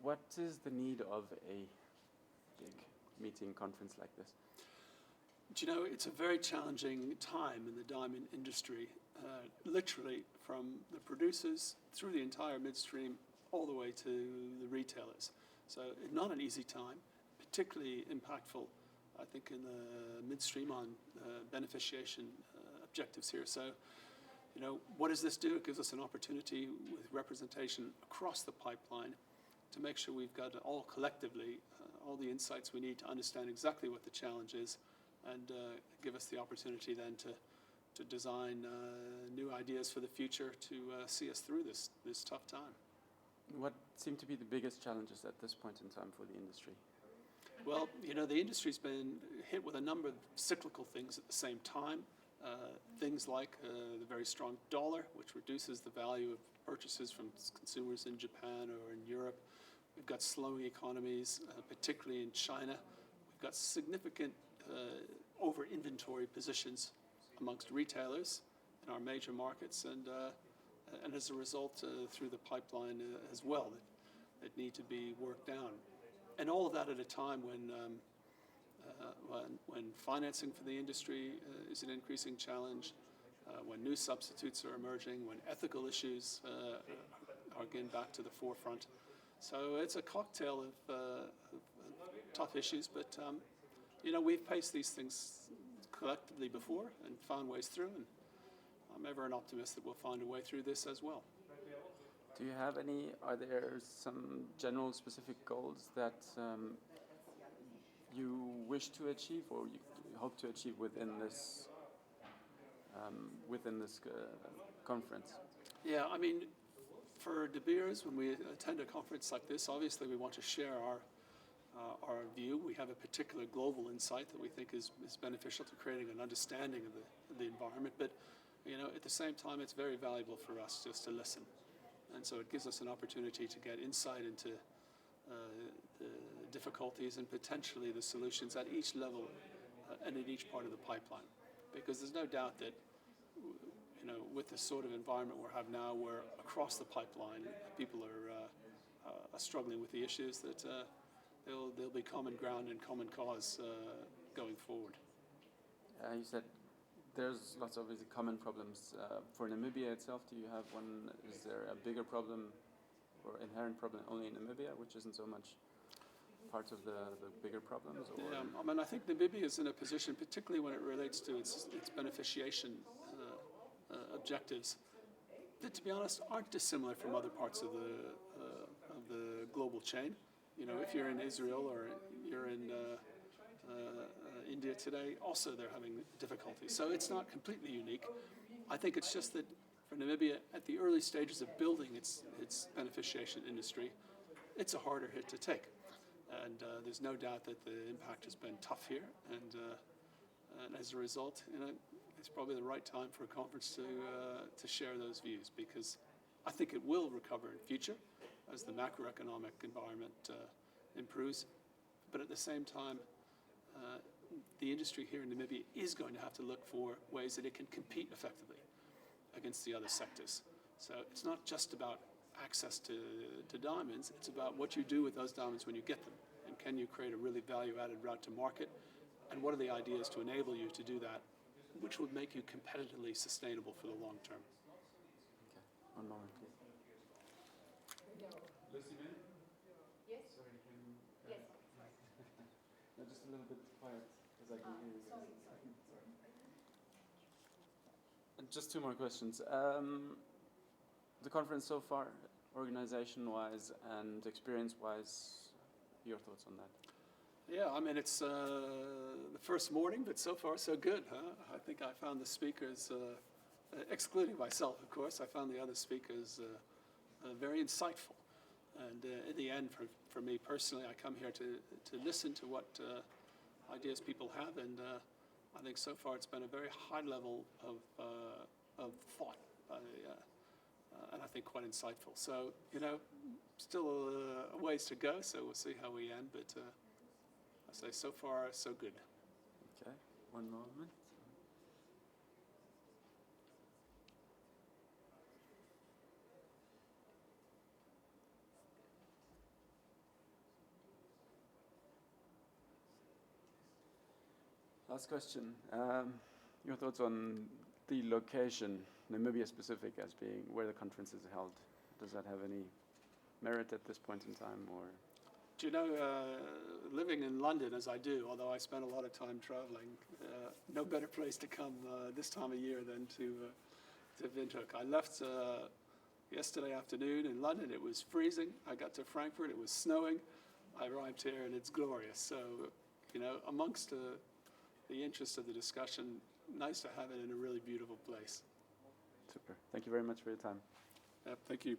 What is the need of a big meeting conference like this? Do you know, it's a very challenging time in the diamond industry, literally from the producers through the entire midstream all the way to the retailers. So it's not an easy time, particularly impactful, I think, in the midstream on beneficiation objectives here. So, you know, what does this do? It gives us an opportunity with representation across the pipeline to make sure we've got all collectively all the insights we need to understand exactly what the challenge is, and give us the opportunity then to design new ideas for the future to see us through this tough time. What seem to be the biggest challenges at this point in time for the industry? Well, you know, the industry's been hit with a number of cyclical things at the same time. Things like the very strong dollar, which reduces the value of purchases from consumers in Japan or in Europe. We've got slowing economies, particularly in China. We've got significant over-inventory positions amongst retailers in our major markets, and as a result, through the pipeline as well, that need to be worked down. And all of that at a time when financing for the industry is an increasing challenge, when new substitutes are emerging, when ethical issues are again back to the forefront. So it's a cocktail of tough issues, but you know, we've faced these things collectively before and found ways through, and I'm ever an optimist that we'll find a way through this as well. Do you have are there some general specific goals that you wish to achieve or you hope to achieve within this conference? Yeah, I mean, for De Beers, when we attend a conference like this, obviously we want to share our view. We have a particular global insight that we think is beneficial to creating an understanding of the environment. But, you know, at the same time, it's very valuable for us just to listen. And so it gives us an opportunity to get insight into the difficulties and potentially the solutions at each level and at each part of the pipeline. Because there's no doubt that, you know, with the sort of environment we have now, where across the pipeline people are struggling with the issues, that there'll be common ground and common cause going forward. You said there's lots of common problems. For Namibia itself, do you have one? Is there a bigger problem or inherent problem only in Namibia, which isn't so much part of the bigger problems? Or? Yeah, I mean, I think Namibia is in a position, particularly when it relates to its beneficiation objectives, that, to be honest, aren't dissimilar from other parts of the global chain. You know, if you're in Israel or you're in India today, also they're having difficulties. So it's not completely unique. I think it's just that for Namibia, at the early stages of building its beneficiation industry, it's a harder hit to take. And there's no doubt that the impact has been tough here. And as a result, you know, it's probably the right time for a conference to share those views, because I think it will recover in future as the macroeconomic environment improves. But at the same time, the industry here in Namibia is going to have to look for ways that it can compete effectively against the other sectors. So it's not just about access to diamonds, it's about what you do with those diamonds when you get them. And can you create a really value-added route to market? And what are the ideas to enable you to do that, which would make you competitively sustainable for the long term? Okay, one moment, please. Lucy, yes? Sorry, can Yes. No, just a little bit quiet, because I can hear you. Sorry. And just two more questions. The conference so far, organization-wise and experience-wise, your thoughts on that? Yeah, I mean, it's the first morning, but so far so good, huh? I think I found the speakers, excluding myself, of course, I found the other speakers very insightful. And in the end, for me personally, I come here to listen to what ideas people have, and I think so far it's been a very high level of thought, and I think quite insightful. So, you know, still a ways to go, so we'll see how we end, but I say so far so good. Okay, one moment. Last question. Your thoughts on the location, Namibia specific, as being where the conference is held. Does that have any merit at this point in time, or? Do you know, living in London as I do, although I spend a lot of time traveling, no better place to come this time of year than to Windhoek. I left yesterday afternoon in London. It was freezing. I got to Frankfurt. It was snowing. I arrived here and it's glorious. So, you know, amongst the interest of the discussion, nice to have it in a really beautiful place. Super. Thank you very much for your time. Thank you.